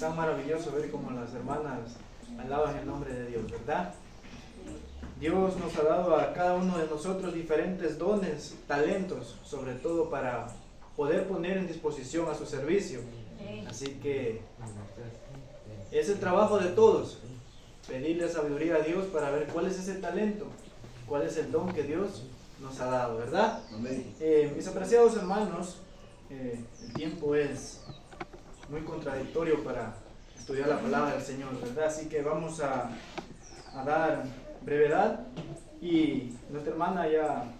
Tan maravilloso ver cómo las hermanas alaban el nombre de Dios, ¿verdad? Dios nos ha dado a cada uno de nosotros diferentes dones, talentos, sobre todo para poder poner en disposición a su servicio. Así que es el trabajo de todos, pedirle sabiduría a Dios para ver cuál es ese talento, cuál es el don que Dios nos ha dado, ¿verdad? Mis apreciados hermanos, el tiempo es muy contradictorio para estudiar la palabra del Señor, ¿verdad? Así que vamos a dar brevedad, y nuestra hermana ya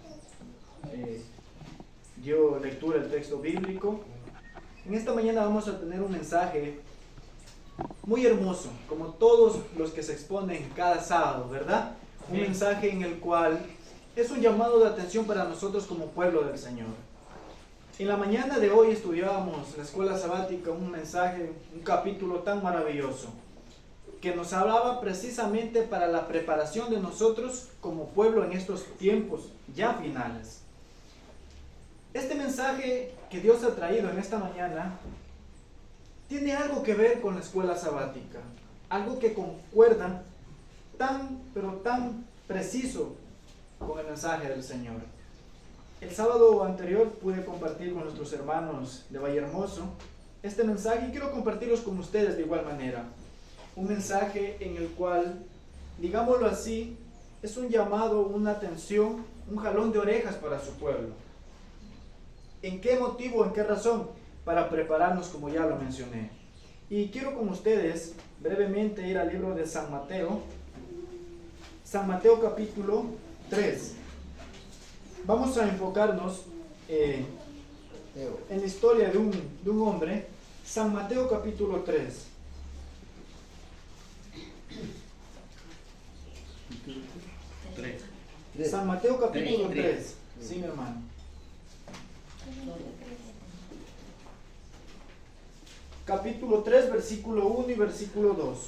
dio lectura del texto bíblico. En esta mañana vamos a tener un mensaje muy hermoso, como todos los que se exponen cada sábado, ¿verdad? Un mensaje en el cual es un llamado de atención para nosotros como pueblo del Señor. En la mañana de hoy estudiábamos en la escuela sabática un mensaje, un capítulo tan maravilloso, que nos hablaba precisamente para la preparación de nosotros como pueblo en estos tiempos ya finales. Este mensaje que Dios ha traído en esta mañana tiene algo que ver con la escuela sabática, algo que concuerda pero tan preciso con el mensaje del Señor. El sábado anterior pude compartir con nuestros hermanos de Vallehermoso este mensaje, y quiero compartirlos con ustedes de igual manera. Un mensaje en el cual, digámoslo así, es un llamado, una atención, un jalón de orejas para su pueblo. ¿En qué motivo, en qué razón? Para prepararnos, como ya lo mencioné. Y quiero con ustedes brevemente ir al libro de San Mateo capítulo 3. Vamos a enfocarnos en la historia de un hombre. San Mateo capítulo 3. San Mateo capítulo 3. Sí, mi hermano. Capítulo 3, versículo 1 y versículo 2.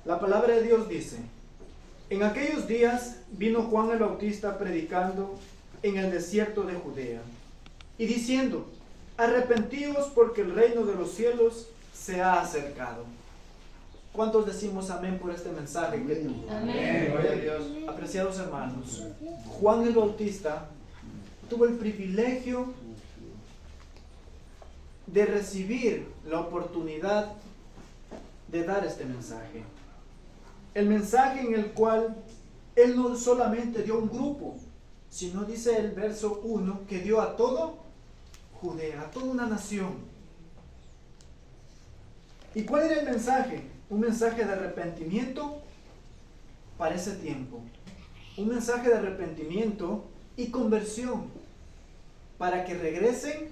La palabra de Dios dice: en aquellos días vino Juan el Bautista predicando en el desierto de Judea y diciendo: arrepentíos, porque el reino de los cielos se ha acercado. ¿Cuántos decimos amén por este mensaje? Amén. Gloria a Dios. Apreciados hermanos, Juan el Bautista tuvo el privilegio de recibir la oportunidad de dar este mensaje. El mensaje en el cual él no solamente dio a un grupo, sino dice el verso 1 que dio a todo Judea, a toda una nación. ¿Y cuál era el mensaje? Un mensaje de arrepentimiento para ese tiempo. Un mensaje de arrepentimiento y conversión para que regresen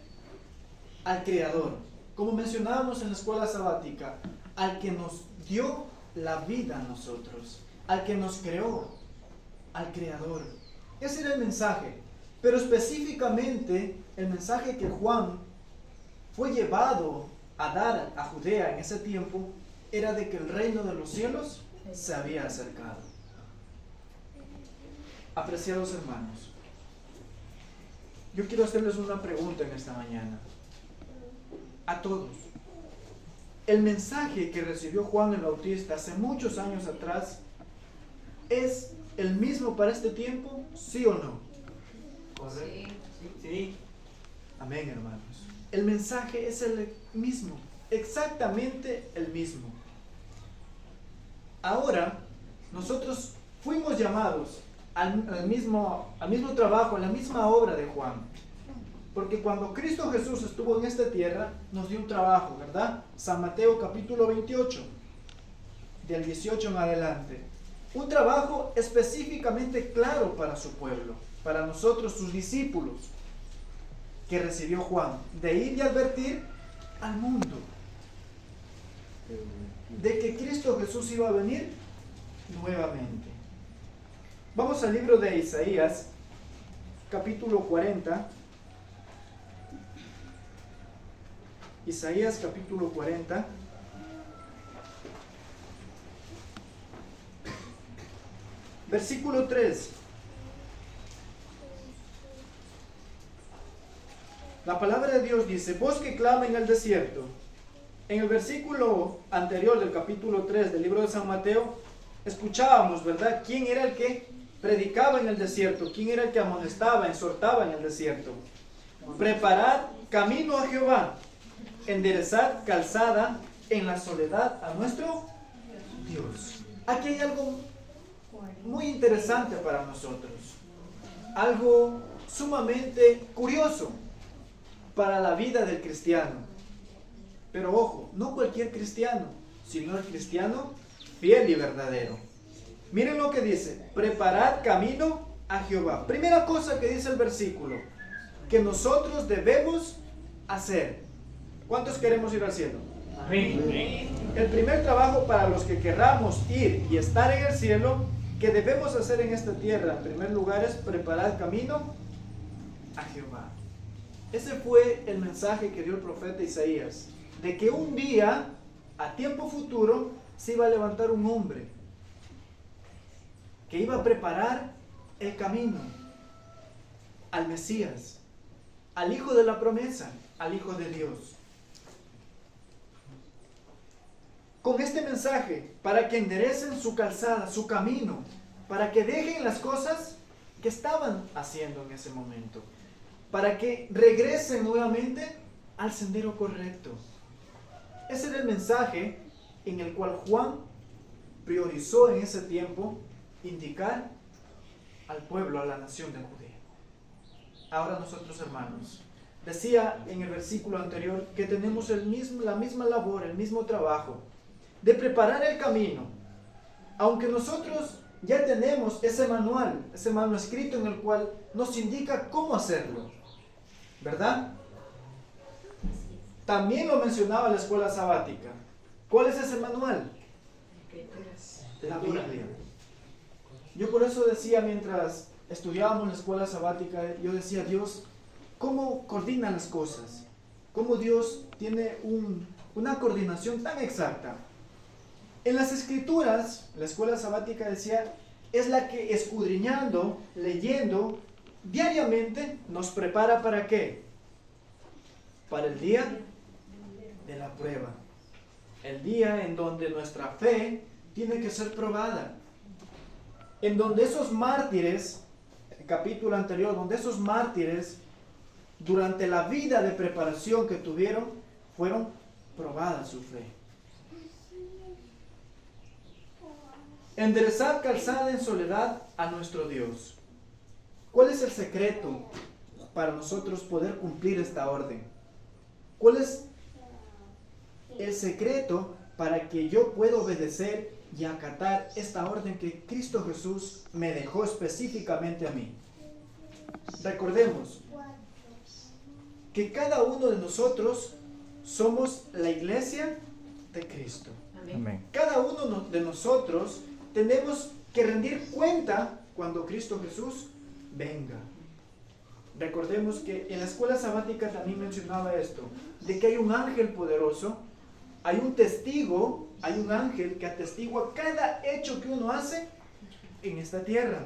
al Creador. Como mencionábamos en la escuela sabática, al que nos dio la vida a nosotros, al que nos creó, al Creador. Ese era el mensaje. Pero específicamente el mensaje que Juan fue llevado a dar a Judea en ese tiempo era de que el reino de los cielos se había acercado. Apreciados hermanos, yo quiero hacerles una pregunta en esta mañana. A todos. El mensaje que recibió Juan el Bautista hace muchos años atrás, ¿es el mismo para este tiempo? ¿Sí o no? ¿Correcto? Sí. Amén, hermanos. El mensaje es el mismo, exactamente el mismo. Ahora, nosotros fuimos llamados al mismo trabajo, a la misma obra de Juan. Porque cuando Cristo Jesús estuvo en esta tierra, nos dio un trabajo, ¿verdad? San Mateo capítulo 28, del 18 en adelante. Un trabajo específicamente claro para su pueblo, para nosotros, sus discípulos, que recibió Juan, de ir y advertir al mundo de que Cristo Jesús iba a venir nuevamente. Vamos al libro de Isaías, capítulo 40. Isaías capítulo 40. Versículo 3. La palabra de Dios dice, voz que clama en el desierto. En el versículo anterior del capítulo 3 del libro de San Mateo, escuchábamos, ¿verdad?, quién era el que predicaba en el desierto, quién era el que amonestaba, exhortaba en el desierto. Preparad camino a Jehová, enderezad calzada en la soledad a nuestro Dios. Aquí hay algo muy interesante para nosotros, algo sumamente curioso para la vida del cristiano. Pero ojo, no cualquier cristiano, sino el cristiano fiel y verdadero. Miren lo que dice, preparad camino a Jehová. Primera cosa que dice el versículo, que nosotros debemos hacer. ¿Cuántos queremos ir al cielo? Amén. El primer trabajo para los que querramos ir y estar en el cielo, que debemos hacer en esta tierra, en primer lugar, es preparar camino a Jehová. Ese fue el mensaje que dio el profeta Isaías, de que un día, a tiempo futuro, se iba a levantar un hombre que iba a preparar el camino al Mesías, al Hijo de la promesa, al Hijo de Dios. Con este mensaje, para que enderecen su calzada, su camino, para que dejen las cosas que estaban haciendo en ese momento, para que regresen nuevamente al sendero correcto. Ese era el mensaje en el cual Juan priorizó en ese tiempo indicar al pueblo, a la nación de Judea. Ahora nosotros, hermanos, decía en el versículo anterior que tenemos la misma labor, el mismo trabajo de preparar el camino. Aunque nosotros ya tenemos ese manual escrito en el cual nos indica cómo hacerlo, ¿verdad? También lo mencionaba la escuela sabática. ¿Cuál es ese manual? La Biblia. Yo por eso decía, mientras estudiábamos la escuela sabática, yo decía, Dios, ¿cómo coordina las cosas? ¿Cómo Dios tiene una coordinación tan exacta? En las escrituras, la escuela sabática decía, es la que escudriñando, leyendo, diariamente nos prepara ¿para qué? Para el día de la prueba. El día en donde nuestra fe tiene que ser probada. En donde esos mártires, el capítulo anterior, donde esos mártires, durante la vida de preparación que tuvieron, fueron probadas su fe. Enderezad calzada en soledad a nuestro Dios. ¿Cuál es el secreto para nosotros poder cumplir esta orden? ¿Cuál es el secreto para que yo pueda obedecer y acatar esta orden que Cristo Jesús me dejó específicamente a mí? Recordemos que cada uno de nosotros somos la iglesia de Cristo. Amén. Cada uno de nosotros tenemos que rendir cuenta cuando Cristo Jesús venga. Recordemos que en la escuela sabática también mencionaba esto, de que hay un ángel poderoso, hay un testigo, hay un ángel que atestigua cada hecho que uno hace en esta tierra.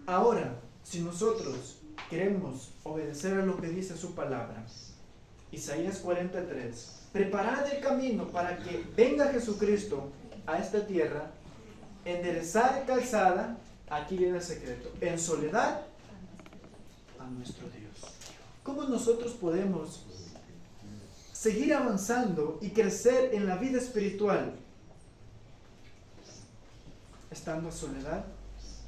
Ahora, si nosotros queremos obedecer a lo que dice su palabra, Isaías 43, preparad el camino para que venga Jesucristo a esta tierra, enderezar calzada, aquí viene el secreto, en soledad a nuestro Dios. ¿Cómo nosotros podemos seguir avanzando y crecer en la vida espiritual estando a soledad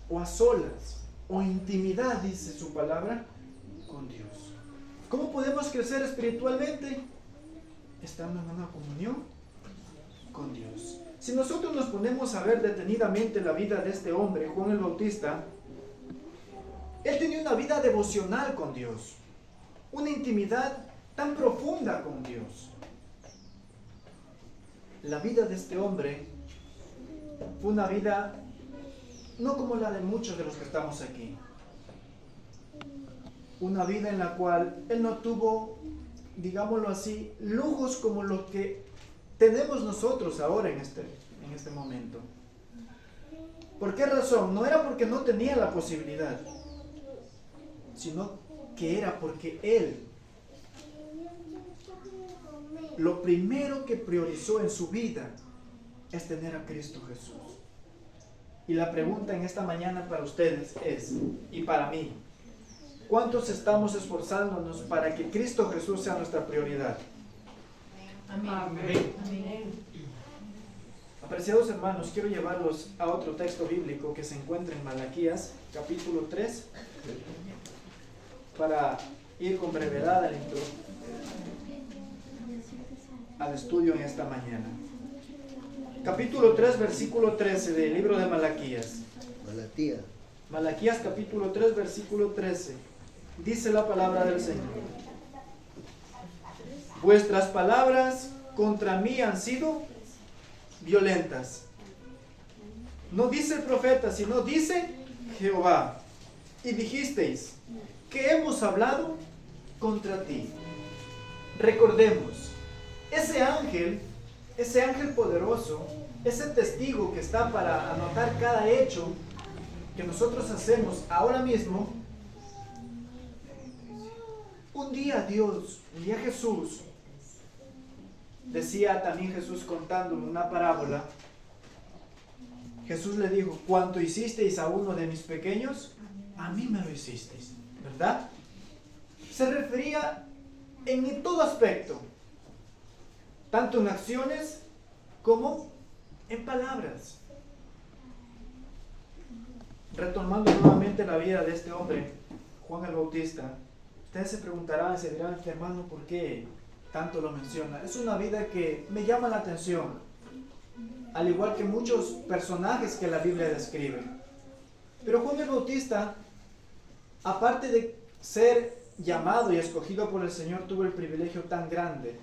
o a solas o intimidad, dice su palabra, con Dios? ¿Cómo podemos crecer espiritualmente? Estando en una comunión con Dios. Si nosotros nos ponemos a ver detenidamente la vida de este hombre, Juan el Bautista, él tenía una vida devocional con Dios, una intimidad tan profunda con Dios. La vida de este hombre fue una vida no como la de muchos de los que estamos aquí. Una vida en la cual él no tuvo, digámoslo así, lujos como los que tenemos nosotros ahora en este momento. ¿Por qué razón? No era porque no tenía la posibilidad, sino que era porque él, lo primero que priorizó en su vida es tener a Cristo Jesús. Y la pregunta en esta mañana para ustedes es, y para mí, ¿cuántos estamos esforzándonos para que Cristo Jesús sea nuestra prioridad? Amén. Amén. Apreciados hermanos, quiero llevarlos a otro texto bíblico que se encuentra en Malaquías, capítulo 3, para ir con brevedad al estudio en esta mañana. Capítulo 3, versículo 13 del libro de Malaquías. Malaquías capítulo 3, versículo 13. Dice la palabra del Señor: vuestras palabras contra mí han sido violentas. No dice el profeta, sino dice Jehová. Y dijisteis que hemos hablado contra ti. Recordemos, ese ángel poderoso, ese testigo que está para anotar cada hecho que nosotros hacemos ahora mismo, un día Jesús, decía también Jesús contando una parábola, Jesús le dijo: cuanto hicisteis a uno de mis pequeños, a mí me lo hicisteis, ¿verdad? Se refería en todo aspecto, tanto en acciones como en palabras. Retomando nuevamente la vida de este hombre, Juan el Bautista, ustedes se preguntarán, se dirán: hermano, ¿por qué tanto lo menciona? Es una vida que me llama la atención, al igual que muchos personajes que la Biblia describe. Pero Juan el Bautista, aparte de ser llamado y escogido por el Señor, tuvo el privilegio tan grande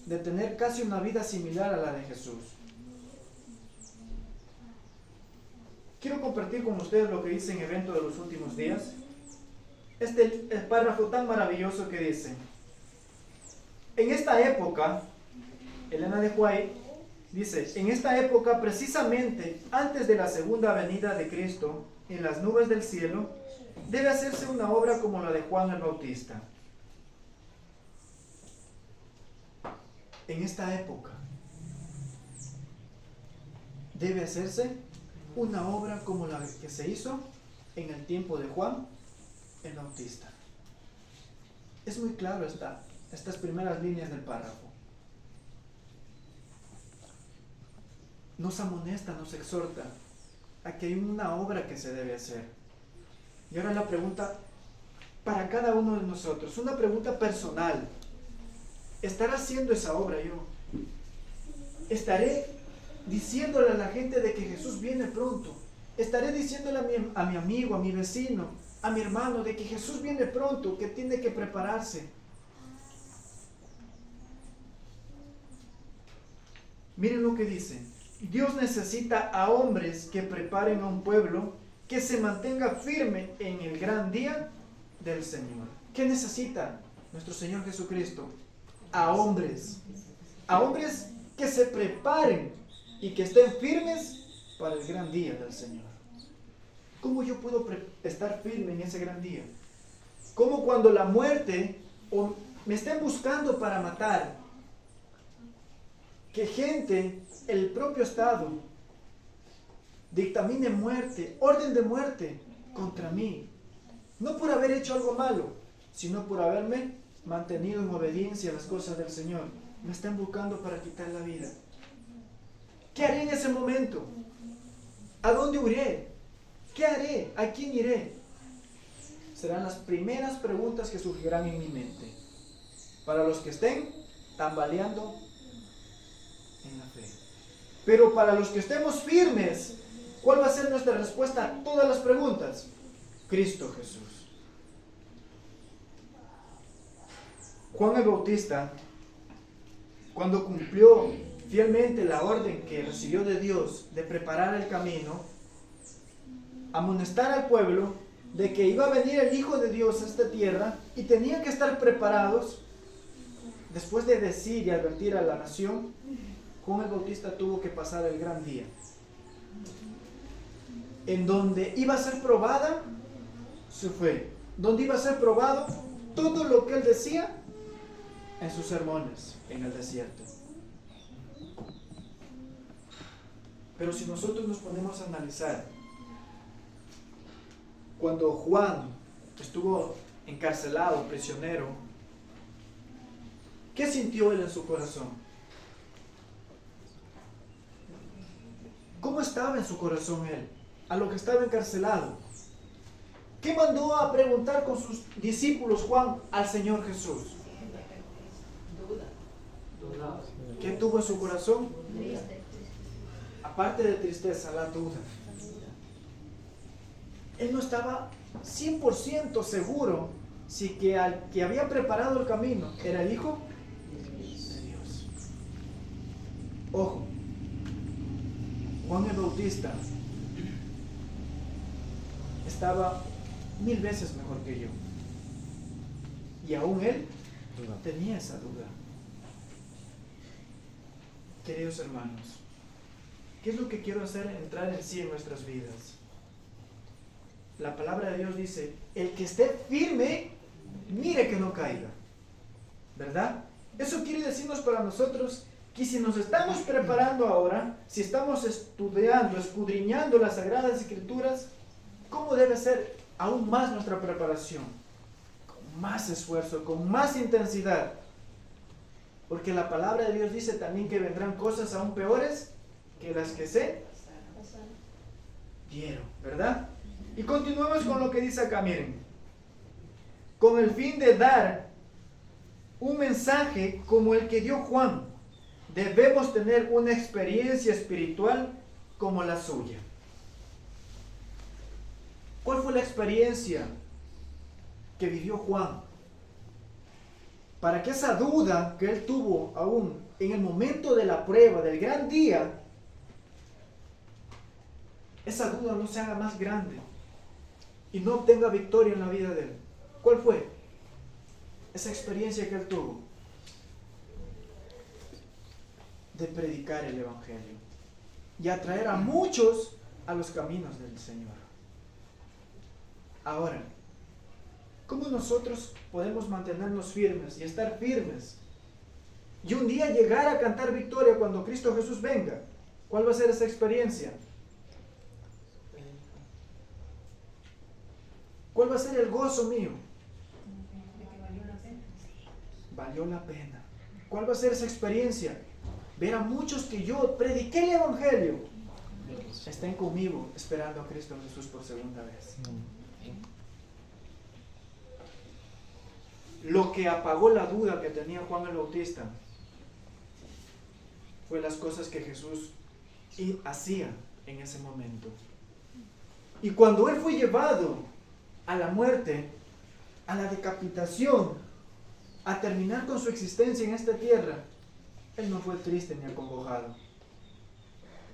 de tener casi una vida similar a la de Jesús. Quiero compartir con ustedes lo que dice en Evento de los Últimos Días. El párrafo tan maravilloso que dice: en esta época, Elena de White dice, en esta época, precisamente antes de la segunda venida de Cristo en las nubes del cielo, debe hacerse una obra como la de Juan el Bautista. En esta época debe hacerse una obra como la que se hizo en el tiempo de Juan el Bautista. Es muy claro estas primeras líneas del párrafo. Nos amonesta, nos exhorta a que hay una obra que se debe hacer. Y ahora la pregunta para cada uno de nosotros, una pregunta personal: ¿estaré haciendo esa obra yo? ¿Estaré diciéndole a la gente de que Jesús viene pronto? ¿Estaré diciéndole a mi amigo, a mi vecino, a mi hermano de que Jesús viene pronto, que tiene que prepararse? Miren lo que dice: Dios necesita a hombres que preparen a un pueblo que se mantenga firme en el gran día del Señor. ¿Qué necesita nuestro Señor Jesucristo? A hombres que se preparen y que estén firmes para el gran día del Señor. ¿Cómo yo puedo estar firme en ese gran día? ¿Cómo cuando la muerte o me estén buscando para matar, que gente, el propio Estado, dictamine muerte, orden de muerte contra mí, no por haber hecho algo malo, sino por haberme mantenido en obediencia a las cosas del Señor? Me están buscando para quitar la vida. ¿Qué haré en ese momento? ¿A dónde iré? ¿Qué haré? ¿A quién iré? Serán las primeras preguntas que surgirán en mi mente para los que estén tambaleando en la fe. Pero para los que estemos firmes, ¿cuál va a ser nuestra respuesta a todas las preguntas? Cristo Jesús. Juan el Bautista, cuando cumplió fielmente la orden que recibió de Dios de preparar el camino, amonestar al pueblo de que iba a venir el Hijo de Dios a esta tierra y tenían que estar preparados, después de decir y advertir a la nación, Juan el Bautista tuvo que pasar el gran día, en donde iba a ser probada su fe. donde iba a ser probado todo lo que él decía en sus sermones en el desierto. Pero si nosotros nos ponemos a analizar, cuando Juan estuvo encarcelado, prisionero, ¿qué sintió él en su corazón? ¿Cómo estaba en su corazón él, a lo que estaba encarcelado? ¿Qué mandó a preguntar con sus discípulos Juan al Señor Jesús? Duda. ¿Qué tuvo en su corazón? Triste. Aparte de tristeza, la duda. Él no estaba 100% seguro si que al que había preparado el camino era el Hijo de Dios. Ojo, Juan el Bautista estaba 1000 veces mejor que yo. Y aún él tenía esa duda. Queridos hermanos, ¿qué es lo que quiero hacer entrar en sí en nuestras vidas? La palabra de Dios dice, el que esté firme, mire que no caiga. ¿Verdad? Eso quiere decirnos para nosotros que si nos estamos preparando ahora, si estamos estudiando, escudriñando las Sagradas Escrituras, ¿cómo debe ser aún más nuestra preparación? Con más esfuerzo, con más intensidad. Porque la palabra de Dios dice también que vendrán cosas aún peores que las que se dieron, ¿verdad? Y continuamos con lo que dice acá, miren. Con el fin de dar un mensaje como el que dio Juan, debemos tener una experiencia espiritual como la suya. ¿Cuál fue la experiencia que vivió Juan? Para que esa duda que él tuvo aún en el momento de la prueba, del gran día, esa duda no se haga más grande y no obtenga victoria en la vida de él. ¿Cuál fue esa experiencia que él tuvo? De predicar el Evangelio y atraer a muchos a los caminos del Señor. Ahora, ¿cómo nosotros podemos mantenernos firmes y estar firmes? Y un día llegar a cantar victoria cuando Cristo Jesús venga. ¿Cuál va a ser esa experiencia? ¿Cuál va a ser el gozo mío? De que valió la pena. Valió la pena. ¿Cuál va a ser esa experiencia? Ver a muchos que yo prediqué el Evangelio estén conmigo esperando a Cristo Jesús por segunda vez. Lo que apagó la duda que tenía Juan el Bautista fue las cosas que Jesús hacía en ese momento. Y cuando él fue llevado a la muerte, a la decapitación, a terminar con su existencia en esta tierra, él no fue triste ni acongojado.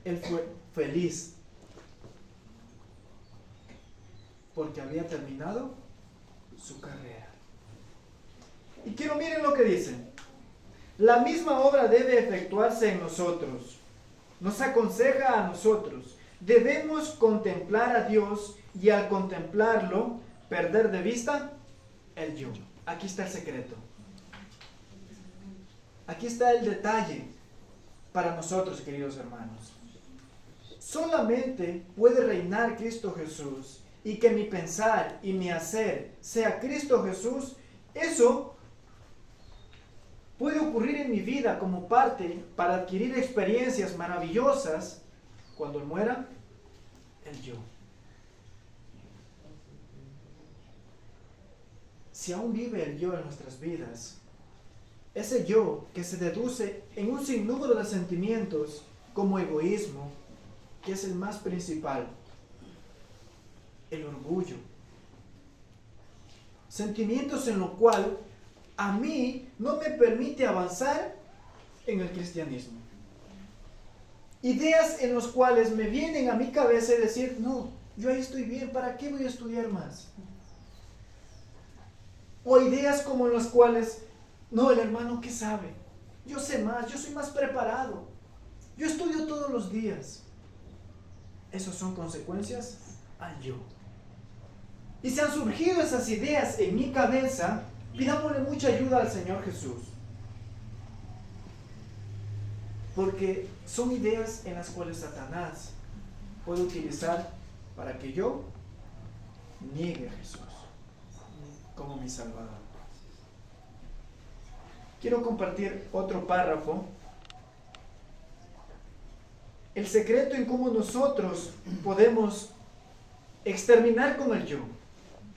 Él fue feliz porque había terminado su carrera. Y quiero miren lo que dice. La misma obra debe efectuarse en nosotros. Nos aconseja a nosotros. Debemos contemplar a Dios y al contemplarlo, perder de vista el yo. Aquí está el secreto. Aquí está el detalle para nosotros, queridos hermanos. Solamente puede reinar Cristo Jesús y que mi pensar y mi hacer sea Cristo Jesús. Eso puede ocurrir en mi vida como parte para adquirir experiencias maravillosas cuando muera el yo. Si aún vive el yo en nuestras vidas, ese yo que se deduce en un sinnúmero de sentimientos como egoísmo, que es el más principal, el orgullo, sentimientos en lo cual a mí no me permite avanzar en el cristianismo. Ideas en las cuales me vienen a mi cabeza y decir, no, yo ahí estoy bien, ¿para qué voy a estudiar más? O ideas como en las cuales, no, el hermano, ¿qué sabe? Yo sé más, yo soy más preparado. Yo estudio todos los días. Esas son consecuencias al yo. y se han surgido esas ideas en mi cabeza, pidámosle mucha ayuda al Señor Jesús. Porque son ideas en las cuales Satanás puede utilizar para que yo niegue a Jesús como mi Salvador. Quiero compartir otro párrafo. El secreto en cómo nosotros podemos exterminar con el yo,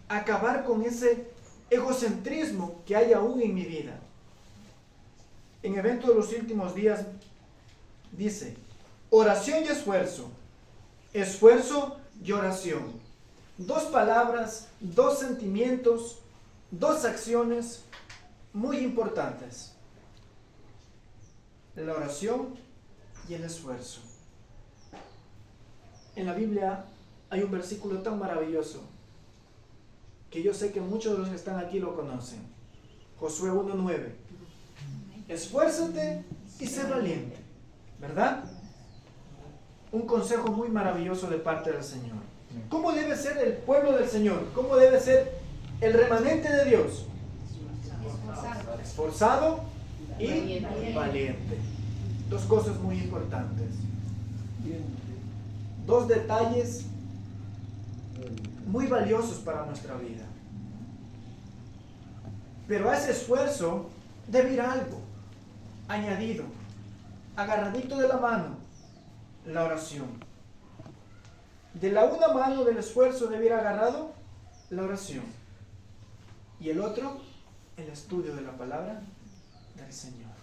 acabar con ese egocentrismo que hay aún en mi vida. En Evento de los Últimos Días dice: oración y esfuerzo, esfuerzo y oración. Dos palabras, dos sentimientos, dos acciones muy importantes: la oración y el esfuerzo. En la Biblia hay un versículo tan maravilloso que yo sé que muchos de los que están aquí lo conocen. Josué 1:9. Esfuérzate y sé valiente, ¿verdad? Un consejo muy maravilloso de parte del Señor. ¿Cómo debe ser el pueblo del Señor? ¿Cómo debe ser el remanente de Dios? Esforzado y valiente. Dos cosas muy importantes. Dos detalles muy valiosos para nuestra vida. Pero a ese esfuerzo debe ir algo añadido, agarradito de la mano: la oración. De la una mano del esfuerzo debe ir agarrado la oración, y el otro, el estudio de la palabra del Señor.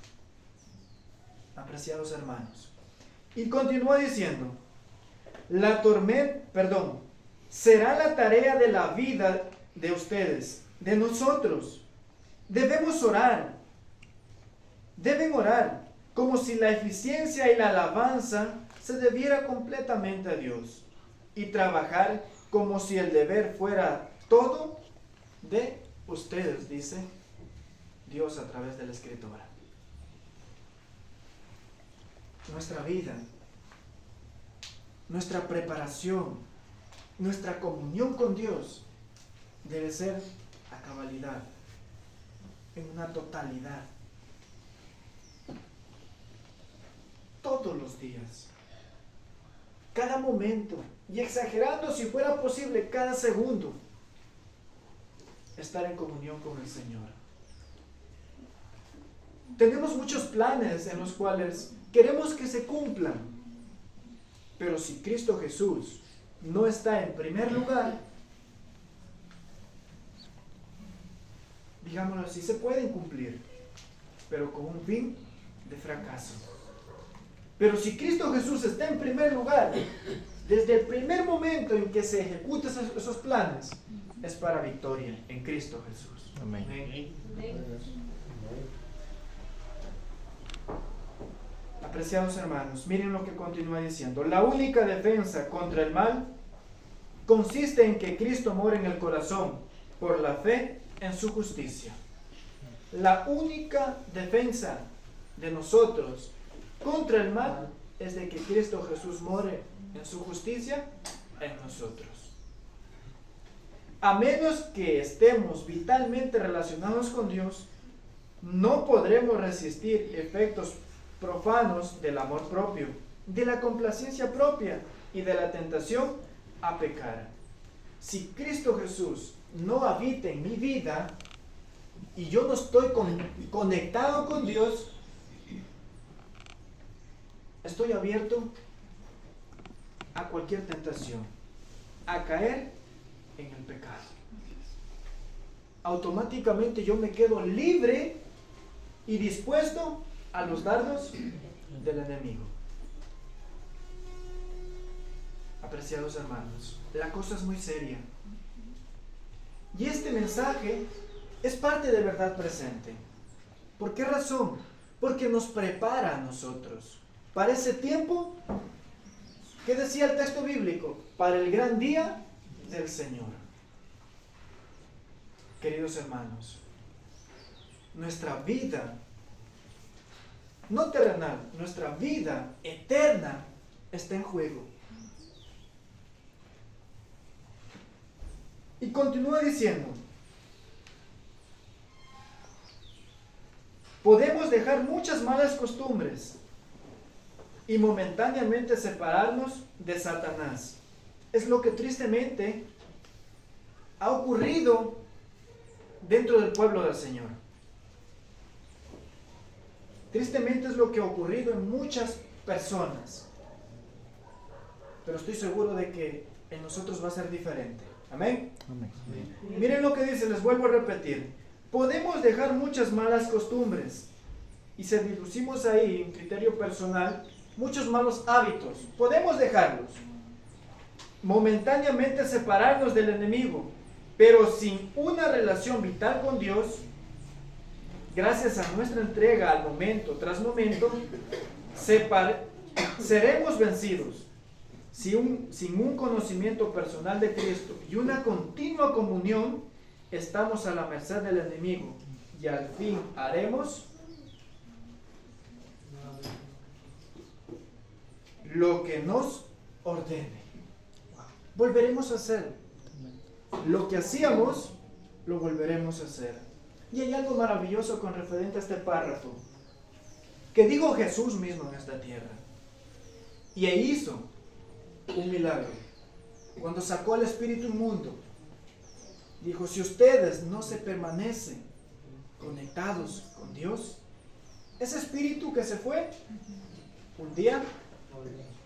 Apreciados hermanos, y continúa diciendo: será la tarea de la vida de ustedes, de nosotros. Debemos orar, deben orar como si la eficiencia y la alabanza se debiera completamente a Dios, y trabajar como si el deber fuera todo de ustedes, dice Dios a través de la Escritura. Nuestra vida, nuestra preparación, nuestra comunión con Dios debe ser a cabalidad, en una totalidad, todos los días, cada momento, y exagerando si fuera posible cada segundo, estar en comunión con el Señor. Tenemos muchos planes en los cuales queremos que se cumplan, pero si Cristo Jesús no está en primer lugar, digámoslo así, se pueden cumplir, pero con un fin de fracaso. Pero si Cristo Jesús está en primer lugar, desde el primer momento en que se ejecutan esos planes, es para victoria en Cristo Jesús. Amén. Apreciados hermanos, miren lo que continúa diciendo: la única defensa contra el mal consiste en que Cristo mora en el corazón por la fe en su justicia. La única defensa de nosotros contra el mal es de que Cristo Jesús more en su justicia en nosotros. A menos que estemos vitalmente relacionados con Dios, no podremos resistir efectos profanos del amor propio, de la complacencia propia y de la tentación a pecar. Si Cristo Jesús no habita en mi vida y yo no estoy conectado con Dios, estoy abierto a cualquier tentación, a caer en el pecado. Automáticamente yo me quedo libre y dispuesto a los dardos del enemigo. Apreciados hermanos, la cosa es muy seria. Y este mensaje es parte de verdad presente. ¿Por qué razón? Porque nos prepara a nosotros para ese tiempo. ¿Qué decía el texto bíblico? Para el gran día del Señor. Queridos hermanos, nuestra vida, no terrenal, nuestra vida eterna está en juego. Y continúa diciendo, podemos dejar muchas malas costumbres y momentáneamente separarnos de Satanás. Es lo que tristemente ha ocurrido dentro del pueblo del Señor. Tristemente es lo que ha ocurrido en muchas personas. Pero estoy seguro de que en nosotros va a ser diferente. Amén. Amén. Miren lo que dice, les vuelvo a repetir. Podemos dejar muchas malas costumbres. Y si deducimos ahí, en criterio personal, muchos malos hábitos. Podemos dejarlos. Momentáneamente separarnos del enemigo. Pero sin una relación vital con Dios, gracias a nuestra entrega al momento tras momento, seremos vencidos. Sin un conocimiento personal de Cristo y una continua comunión, estamos a la merced del enemigo y al fin haremos lo que nos ordene. Volveremos a hacer lo que hacíamos, lo volveremos a hacer. Y hay algo maravilloso con referente a este párrafo que dijo Jesús mismo en esta tierra, y hizo un milagro. Cuando sacó al espíritu inmundo, dijo, si ustedes no se permanecen conectados con Dios, ese espíritu que se fue, un día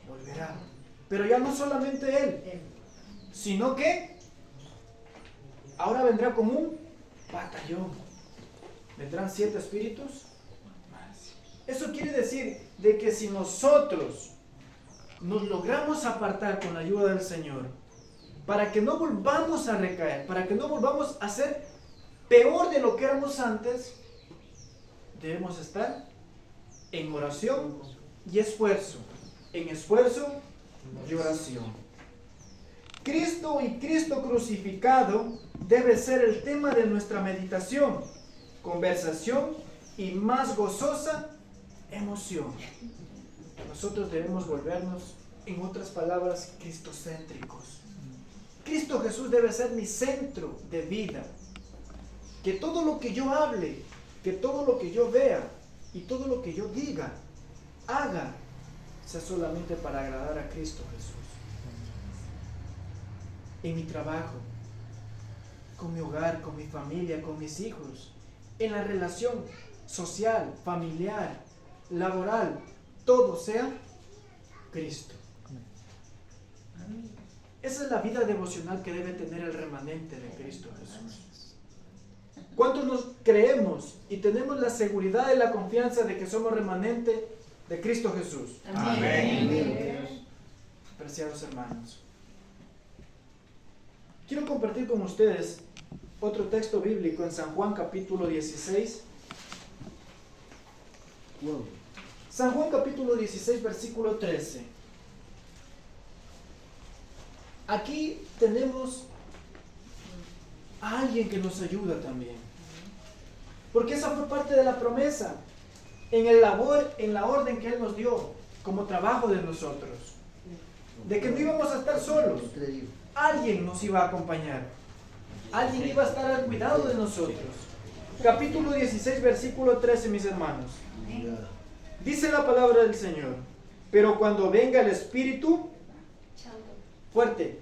volverá. Pero ya no solamente él, sino que ahora vendrá como un batallón. Vendrán 7 espíritus más. Eso quiere decir de que si nosotros nos logramos apartar con la ayuda del Señor, para que no volvamos a recaer, para que no volvamos a ser peor de lo que éramos antes, debemos estar en oración y esfuerzo. En esfuerzo y oración. Cristo y Cristo crucificado debe ser el tema de nuestra meditación, conversación y más gozosa emoción. Nosotros debemos volvernos, en otras palabras, cristocéntricos. Cristo Jesús debe ser mi centro de vida. Que todo lo que yo hable, que todo lo que yo vea y todo lo que yo diga, haga, sea solamente para agradar a Cristo Jesús. En mi trabajo, con mi hogar, con mi familia, con mis hijos, en la relación social, familiar, laboral, todo sea Cristo. Esa es la vida devocional que debe tener el remanente de Cristo Jesús. ¿Cuántos nos creemos y tenemos la seguridad y la confianza de que somos remanente de Cristo Jesús? Amén. Apreciados hermanos, quiero compartir con ustedes otro texto bíblico en San Juan capítulo 16. San Juan capítulo 16 versículo 13. Aquí tenemos a alguien que nos ayuda también, porque esa fue parte de la promesa en la orden que Él nos dio como trabajo de nosotros, de que no íbamos a estar solos. Alguien nos iba a acompañar, alguien iba a estar al cuidado de nosotros. Capítulo 16 versículo 13, mis hermanos. Dice la palabra del Señor: pero cuando venga el Espíritu, fuerte,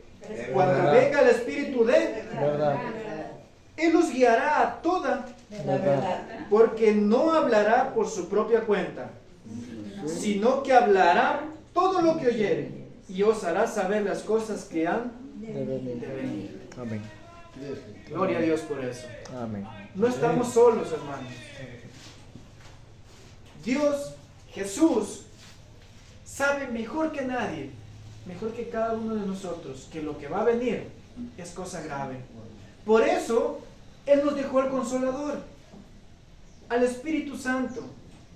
cuando venga el Espíritu de Verdad. Él los guiará a toda Verdad. porque no hablará por su propia cuenta, sino que hablará todo lo que oyere y os hará saber las cosas que han de venir. Amén. Gloria a Dios por eso. Amén. No estamos solos, hermanos. Dios, Jesús, sabe mejor que nadie, mejor que cada uno de nosotros, que lo que va a venir es cosa grave. Por eso Él nos dejó al Consolador, al Espíritu Santo,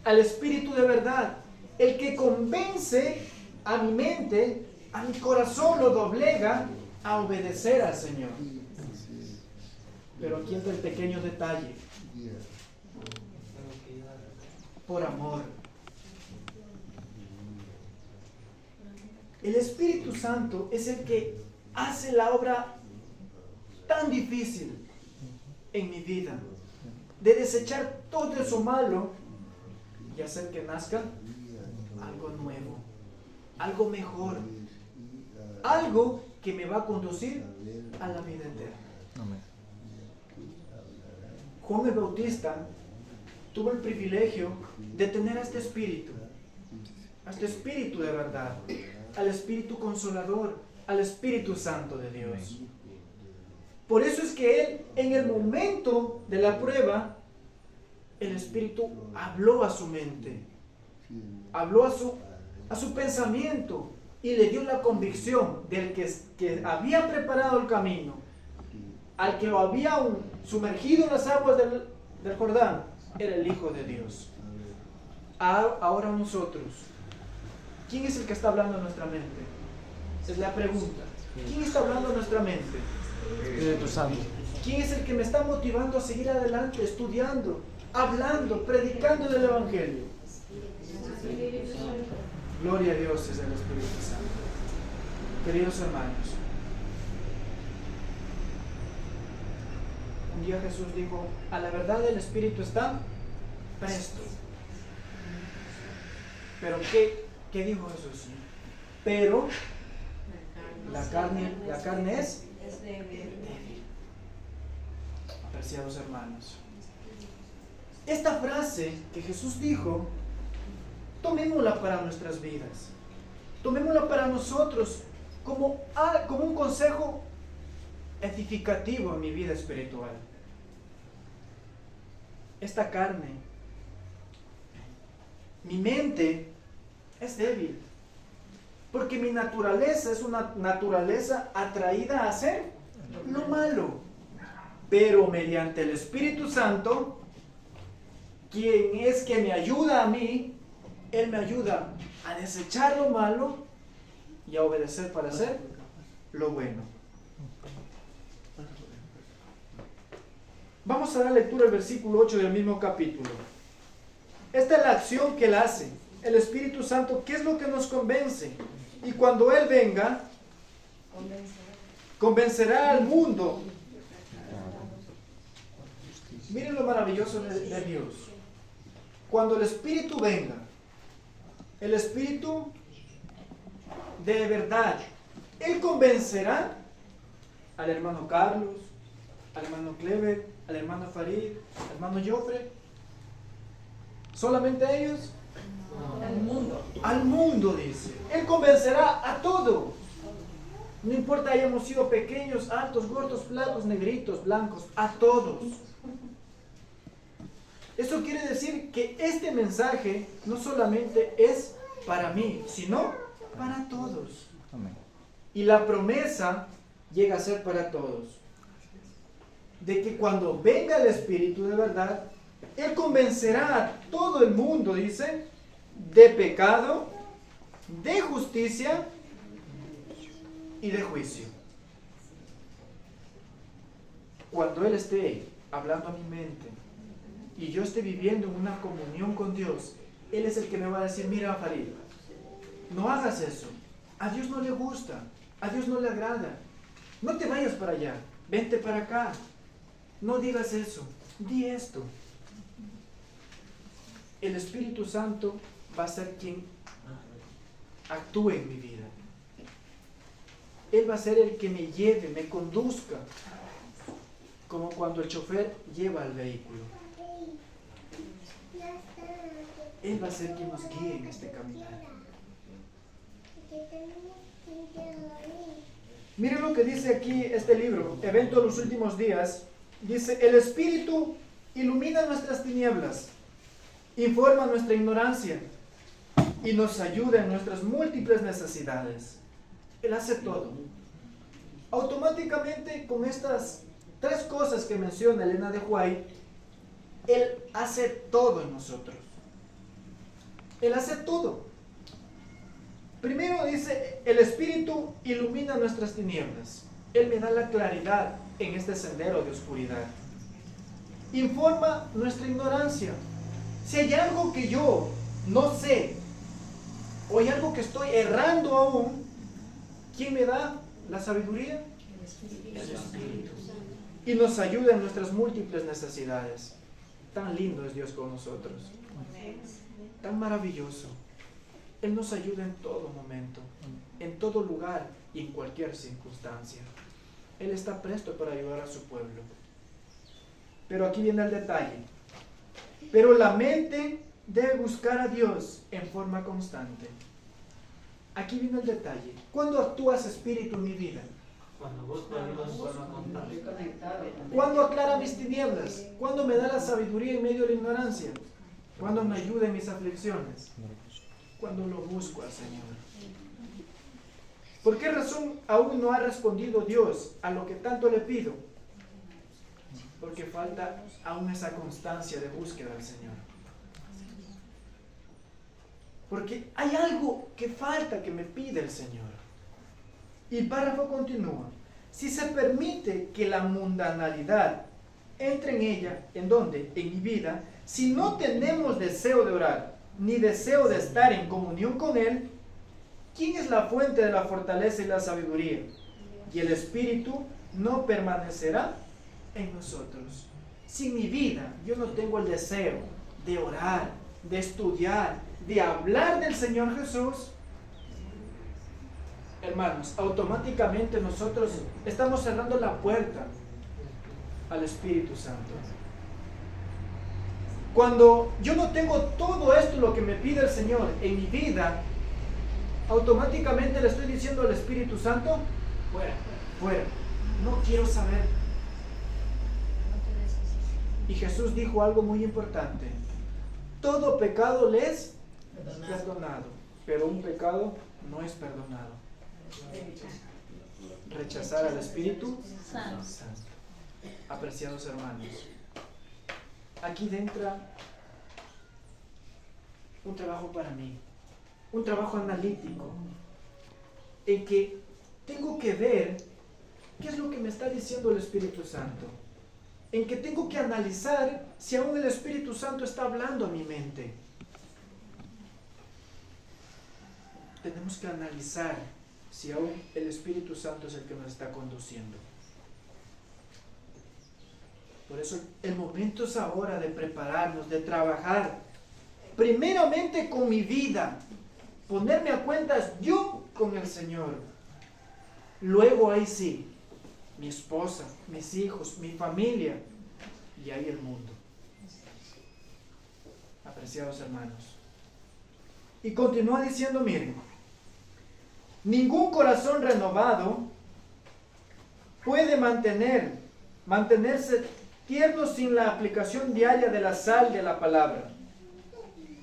al Espíritu de verdad, el que convence a mi mente, a mi corazón, lo doblega a obedecer al Señor. Pero aquí está el pequeño detalle: por amor. El Espíritu Santo es el que hace la obra tan difícil en mi vida, de desechar todo eso malo y hacer que nazca algo nuevo, algo mejor, algo que me va a conducir a la vida eterna. Juan el Bautista tuvo el privilegio de tener a este espíritu de verdad, al Espíritu Consolador, al Espíritu Santo de Dios. Por eso es que él, en el momento de la prueba, el Espíritu habló a su mente, habló a su pensamiento y le dio la convicción del que había preparado el camino, al que lo había sumergido en las aguas del Jordán, era el Hijo de Dios. Ahora nosotros, ¿quién es el que está hablando en nuestra mente? Esa es la pregunta. ¿Quién está hablando en nuestra mente? Espíritu Santo. ¿Quién es el que me está motivando a seguir adelante, estudiando, hablando, predicando del Evangelio? Gloria a Dios es el Espíritu Santo. Queridos hermanos, un día Jesús dijo, a la verdad el Espíritu está presto. Pero ¿qué dijo Jesús? Pero la carne es débil. Apreciados hermanos, esta frase que Jesús dijo, tomémosla para nuestras vidas, tomémosla para nosotros como un consejo edificativo en mi vida espiritual. Esta carne, mi mente es débil, porque mi naturaleza es una naturaleza atraída a hacer lo malo. Pero mediante el Espíritu Santo, quien es que me ayuda a mí, Él me ayuda a desechar lo malo y a obedecer para hacer lo bueno. Vamos a dar lectura al versículo 8 del mismo capítulo. Esta es la acción que Él hace. El Espíritu Santo, ¿qué es lo que nos convence? Y cuando Él venga, convencerá al mundo. Miren lo maravilloso de Dios. Cuando el Espíritu venga, el Espíritu de verdad, Él convencerá al hermano Carlos, al hermano Clever, al hermano Farid, al hermano Joffre. ¿Solamente a ellos? Al mundo. Al mundo, dice. Él convencerá a todos. No importa hayamos sido pequeños, altos, gordos, flacos, negritos, blancos, a todos. Eso quiere decir que este mensaje no solamente es para mí, sino para todos. Amén. Y la promesa llega a ser para todos. De que cuando venga el Espíritu de verdad, Él convencerá a todo el mundo, dice, de pecado, de justicia y de juicio. Cuando Él esté hablando a mi mente y yo esté viviendo en una comunión con Dios, Él es el que me va a decir, mira Farid, no hagas eso, a Dios no le gusta, a Dios no le agrada, no te vayas para allá, vente para acá, no digas eso, di esto. El Espíritu Santo va a ser quien actúe en mi vida. Él va a ser el que me lleve, me conduzca, como cuando el chofer lleva el vehículo. Él va a ser quien nos guíe en este caminar. Miren lo que dice aquí este libro, Evento de los Últimos Días. Dice, el Espíritu ilumina nuestras tinieblas, informa nuestra ignorancia y nos ayuda en nuestras múltiples necesidades. Él hace todo. Automáticamente, con estas tres cosas que menciona Elena de White, Él hace todo en nosotros. Él hace todo. Primero dice, el Espíritu ilumina nuestras tinieblas. Él me da la claridad en este sendero de oscuridad. Informa nuestra ignorancia. Si hay algo que yo no sé, o hay algo que estoy errando aún, ¿quién me da la sabiduría? El Espíritu. y nos ayuda en nuestras múltiples necesidades. Tan lindo es Dios con nosotros, tan maravilloso. Él nos ayuda en todo momento, en todo lugar y en cualquier circunstancia. Él está presto para ayudar a su pueblo. Pero aquí viene el detalle. Pero la mente debe buscar a Dios en forma constante. Aquí viene el detalle. ¿Cuándo actúas, Espíritu, en mi vida? Cuando busco a Dios en forma constante. ¿Cuándo aclara mis tinieblas? ¿Cuándo me da la sabiduría en medio de la ignorancia? ¿Cuándo me ayuda en mis aflicciones? Cuando lo busco al Señor. ¿Por qué razón aún no ha respondido Dios a lo que tanto le pido? Porque falta aún esa constancia de búsqueda del Señor. Porque hay algo que falta que me pide el Señor. Y el párrafo continúa. Si se permite que la mundanalidad entre en ella, ¿en dónde? En mi vida. Si no tenemos deseo de orar, ni deseo de estar en comunión con Él, ¿quién es la fuente de la fortaleza y la sabiduría? Y el Espíritu no permanecerá en nosotros. Si en mi vida yo no tengo el deseo de orar, de estudiar, de hablar del Señor Jesús, hermanos, automáticamente nosotros estamos cerrando la puerta al Espíritu Santo. Cuando yo no tengo todo esto, lo que me pide el Señor en mi vida, automáticamente le estoy diciendo al Espíritu Santo, fuera, fuera, no quiero saber. Y Jesús dijo algo muy importante: todo pecado le es perdonado, pero un pecado no es perdonado. Rechazar al Espíritu Santo. Apreciados hermanos, aquí entra un trabajo para mí, un trabajo analítico, en que tengo que ver qué es lo que me está diciendo el Espíritu Santo, en que tengo que analizar si aún el Espíritu Santo está hablando a mi mente. Tenemos que analizar si aún el Espíritu Santo es el que nos está conduciendo. Por eso el momento es ahora de prepararnos, de trabajar, primeramente con mi vida, ponerme a cuentas yo con el Señor. Luego ahí sí, mi esposa, mis hijos, mi familia y ahí el mundo. Apreciados hermanos. Y continúa diciendo, miren, ningún corazón renovado puede mantenerse tierno sin la aplicación diaria de la sal de la palabra.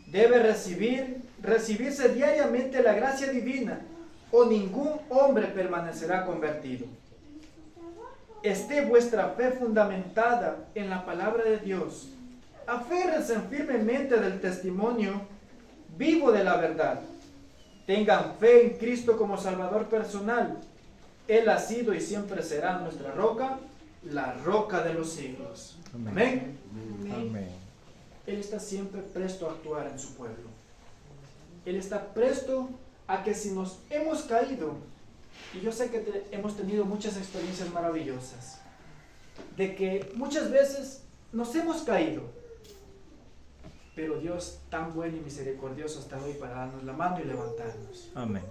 Debe recibirse diariamente la gracia divina, o ningún hombre permanecerá convertido. Esté vuestra fe fundamentada en la palabra de Dios. Aférrense firmemente del testimonio vivo de la verdad. Tengan fe en Cristo como Salvador personal. Él ha sido y siempre será nuestra roca, la roca de los siglos. Amén. Amén. Él está siempre presto a actuar en su pueblo. Él está presto a que si nos hemos caído, y yo sé que hemos tenido muchas experiencias maravillosas, de que muchas veces nos hemos caído, pero Dios tan bueno y misericordioso está hoy para darnos la mano y levantarnos. Amén.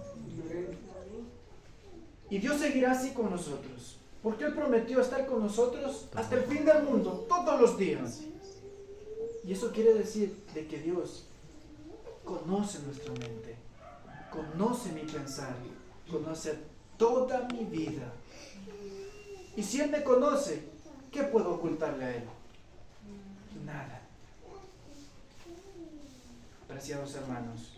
Y Dios seguirá así con nosotros, porque Él prometió estar con nosotros hasta el fin del mundo, todos los días. Y eso quiere decir de que Dios conoce nuestra mente, conoce mi pensar, conoce toda mi vida. Y si Él me conoce, ¿qué puedo ocultarle a Él? Nada. Apreciados hermanos,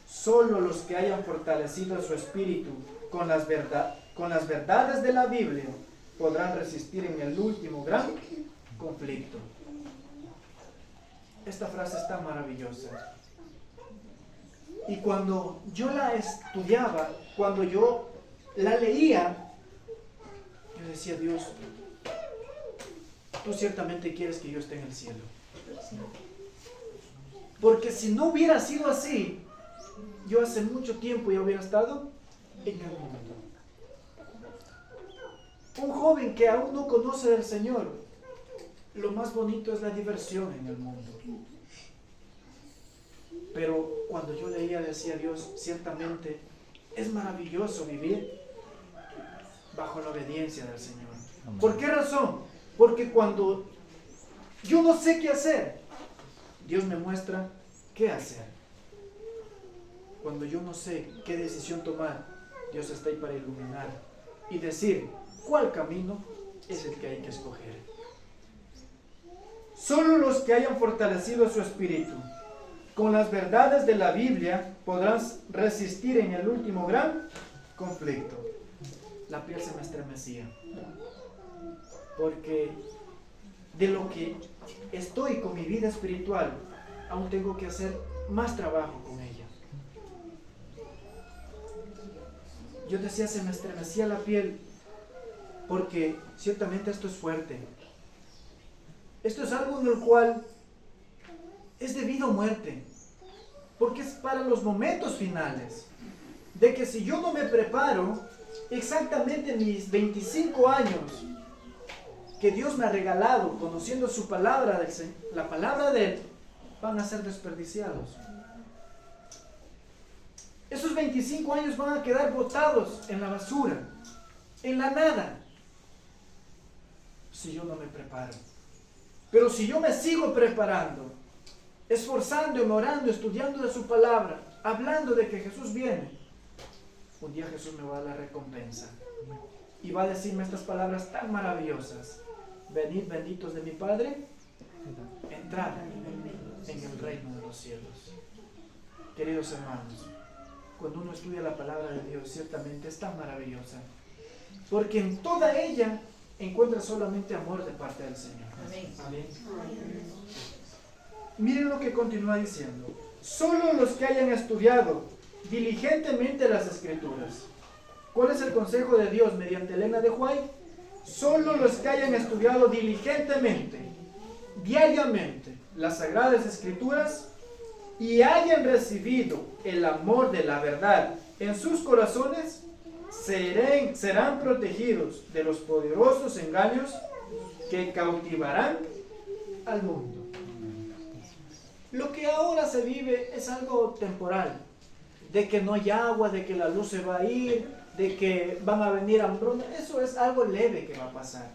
solo los que hayan fortalecido su espíritu con las verdades de la Biblia podrán resistir en el último gran conflicto. Esta frase está maravillosa. Y cuando yo la estudiaba, cuando yo la leía, yo decía, Dios, tú ciertamente quieres que yo esté en el cielo. Porque si no hubiera sido así, yo hace mucho tiempo ya hubiera estado en el mundo. Un joven que aún no conoce del Señor, lo más bonito es la diversión en el mundo. Pero cuando yo leía, decía Dios, ciertamente es maravilloso vivir bajo la obediencia del Señor. ¿Por qué razón? Porque cuando yo no sé qué hacer, Dios me muestra qué hacer. Cuando yo no sé qué decisión tomar, Dios está ahí para iluminar y decir cuál camino es el que hay que escoger. Solo los que hayan fortalecido su espíritu con las verdades de la Biblia podrán resistir en el último gran conflicto. La piel se me estremecía, porque de lo que estoy con mi vida espiritual, aún tengo que hacer más trabajo con ella. Yo decía, se me estremecía la piel, porque ciertamente esto es fuerte. Esto es algo en el cual es de vida o muerte, porque es para los momentos finales, de que si yo no me preparo, exactamente mis 25 años que Dios me ha regalado, conociendo su palabra, la palabra de Él, van a ser desperdiciados. Esos 25 años van a quedar botados en la basura, en la nada, si yo no me preparo. Pero si yo me sigo preparando, esforzándome, orando, estudiando de su palabra, hablando de que Jesús viene, un día Jesús me va a dar la recompensa y va a decirme estas palabras tan maravillosas: venid benditos de mi Padre, entrad en el reino de los cielos. Queridos hermanos, cuando uno estudia la palabra de Dios, ciertamente es tan maravillosa, porque en toda ella encuentra solamente amor de parte del Señor. Amén. Miren lo que continúa diciendo: solo los que hayan estudiado diligentemente las Escrituras. ¿Cuál es el consejo de Dios mediante Elena de White? Solo los que hayan estudiado diligentemente, diariamente, las Sagradas Escrituras y hayan recibido el amor de la verdad en sus corazones, serán protegidos de los poderosos engaños que cautivarán al mundo. Lo que ahora se vive es algo temporal, de que no hay agua, de que la luz se va a ir, de que van a venir hambrunas. Eso es algo leve que va a pasar.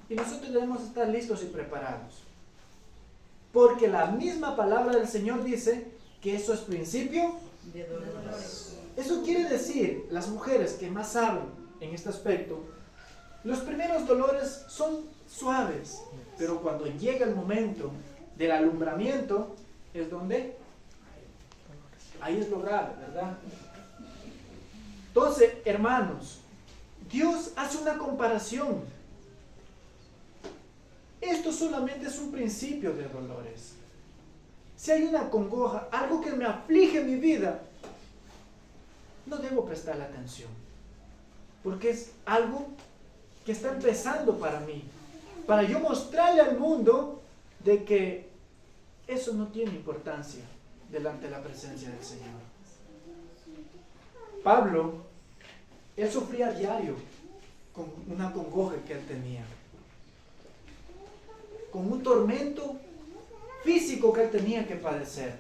Y nosotros debemos estar listos y preparados, porque la misma palabra del Señor dice que eso es principio De dolores. Eso quiere decir, las mujeres que más saben en este aspecto, los primeros dolores son suaves, pero cuando llega el momento del alumbramiento, es donde ahí es lo grave, ¿verdad? Entonces, hermanos, Dios hace una comparación. Esto solamente es un principio de dolores. Si hay una congoja, algo que me aflige en mi vida, no debo prestarle atención, porque es algo que está empezando para mí, para yo mostrarle al mundo de que eso no tiene importancia delante de la presencia del Señor. Pablo, él sufría a diario con una congoja que él tenía, con un tormento físico que él tenía que padecer,